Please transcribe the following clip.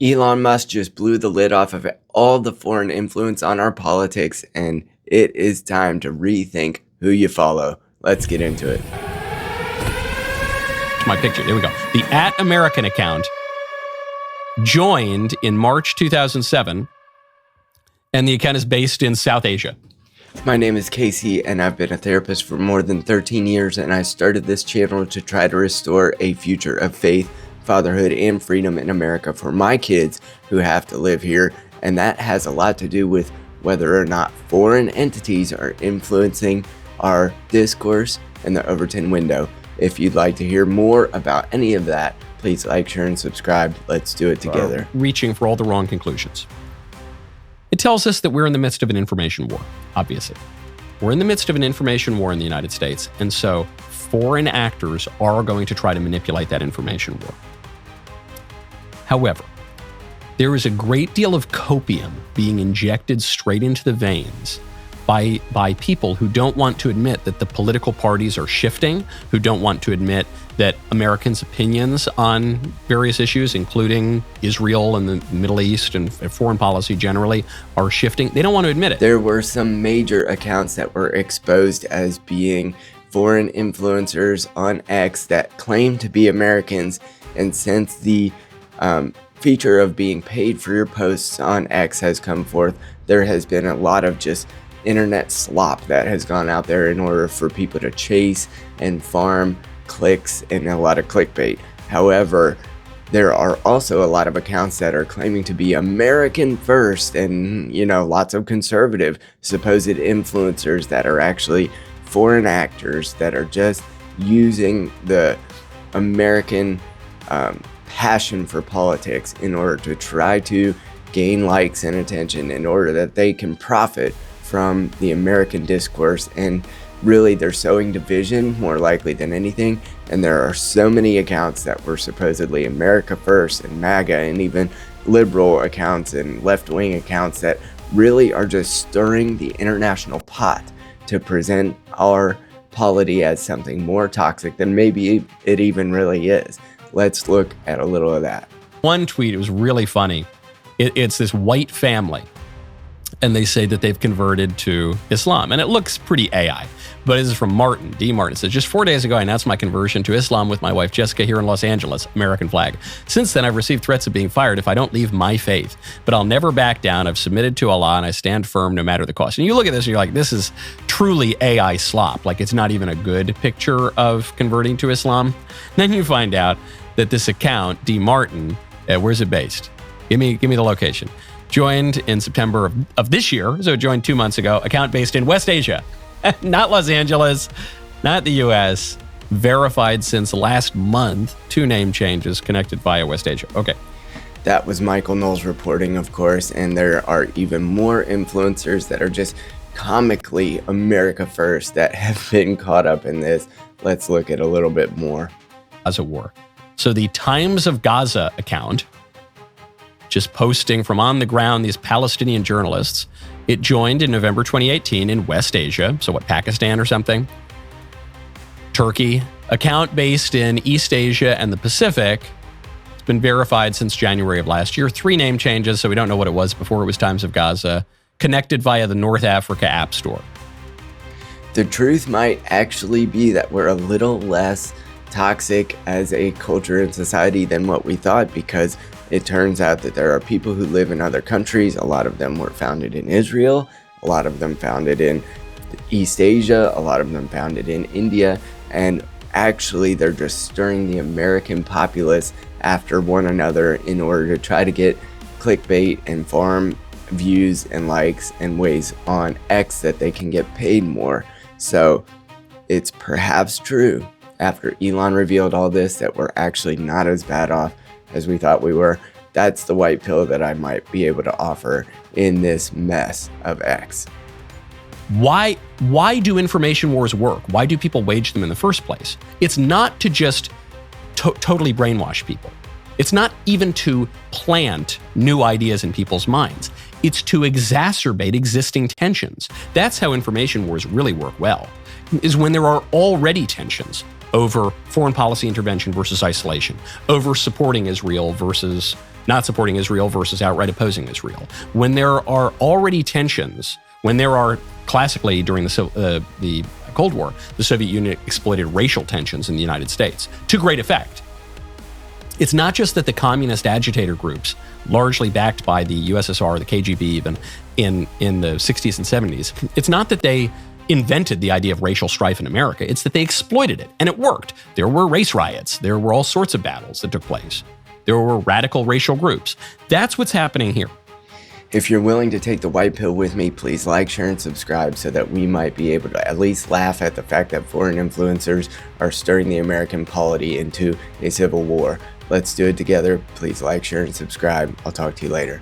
Elon Musk just blew the lid off of all the foreign influence on our politics, and it is time to rethink who you follow. Let's get into it. My picture. There we go. The @American account joined in March 2007, and the account is based in South Asia. My name is Casey, and I've been a therapist for more than 13 years, and I started this channel to try to restore a future of faith, fatherhood, and freedom in America for my kids who have to live here, and that has a lot to do with whether or not foreign entities are influencing our discourse in the Overton window. If you'd like to hear more about any of that, please like, share, and subscribe. Let's do it together. Reaching for all the wrong conclusions. It tells us that we're in the midst of an information war, obviously. We're in the midst of an information war in the United States, and so foreign actors are going to try to manipulate that information war. However, there is a great deal of copium being injected straight into the veins by people who don't want to admit that the political parties are shifting, who don't want to admit that Americans' opinions on various issues, including Israel and the Middle East and foreign policy generally, are shifting. They don't want to admit it. There were some major accounts that were exposed as being foreign influencers on X that claim to be Americans, and since the feature of being paid for your posts on X has come forth, there has been a lot of just internet slop that has gone out there in order for people to chase and farm clicks and a lot of clickbait. However, there are also a lot of accounts that are claiming to be American first and, lots of conservative supposed influencers that are actually foreign actors that are just using the American passion for politics in order to try to gain likes and attention in order that they can profit from the American discourse. And really, they're sowing division more likely than anything. And there are so many accounts that were supposedly America First and MAGA and even liberal accounts and left-wing accounts that really are just stirring the international pot to present our polity as something more toxic than maybe it even really is. Let's look at a little of that. One tweet, it was really funny. It's this white family, and they say that they've converted to Islam. And it looks pretty AI. But this is from Martin, D. Martin. It says, just 4 days ago, I announced my conversion to Islam with my wife, Jessica, here in Los Angeles, American flag. Since then, I've received threats of being fired if I don't leave my faith. But I'll never back down. I've submitted to Allah, and I stand firm no matter the cost. And you look at this, and you're like, this is truly AI slop. Like, it's not even a good picture of converting to Islam. Then you find out that this account, D. Martin, where's it based? Give me the location. Joined in September of this year, so it joined 2 months ago, account based in West Asia. Not Los Angeles, not the US, verified since last month, 2 name changes connected via West Asia. Okay. That was Michael Knowles reporting, of course, and there are even more influencers that are just comically America First that have been caught up in this. Let's look at a little bit more. Gaza war. So the Times of Gaza account, just posting from on the ground these Palestinian journalists. It joined in November 2018 in West Asia, so Pakistan or something? Turkey. Account based in East Asia and the Pacific. It's been verified since January of last year. 3 name changes, so we don't know what it was before it was Times of Gaza. Connected via the North Africa App Store. The truth might actually be that we're a little less toxic as a culture and society than what we thought, because it turns out that there are people who live in other countries. A lot of them were founded in Israel, a lot of them founded in East Asia, a lot of them founded in India, and actually they're just stirring the American populace after one another in order to try to get clickbait and farm views and likes and ways on X that they can get paid more. So it's perhaps true, after Elon revealed all this, that we're actually not as bad off as we thought we were. That's the white pill that I might be able to offer in this mess of X. Why do information wars work? Why do people wage them in the first place? It's not to just totally brainwash people. It's not even to plant new ideas in people's minds. It's to exacerbate existing tensions. That's how information wars really work well, is when there are already tensions over foreign policy intervention versus isolation, over supporting Israel versus not supporting Israel versus outright opposing Israel. When there are already tensions, when there are classically during the Cold War, the Soviet Union exploited racial tensions in the United States to great effect. It's not just that the communist agitator groups, largely backed by the USSR, the KGB even, in the 60s and 70s, it's not that they invented the idea of racial strife in America, it's that they exploited it, and it worked. There were race riots. There were all sorts of battles that took place. There were radical racial groups. That's what's happening here. If you're willing to take the white pill with me, please like, share, and subscribe so that we might be able to at least laugh at the fact that foreign influencers are stirring the American polity into a civil war. Let's do it together. Please like, share, and subscribe. I'll talk to you later.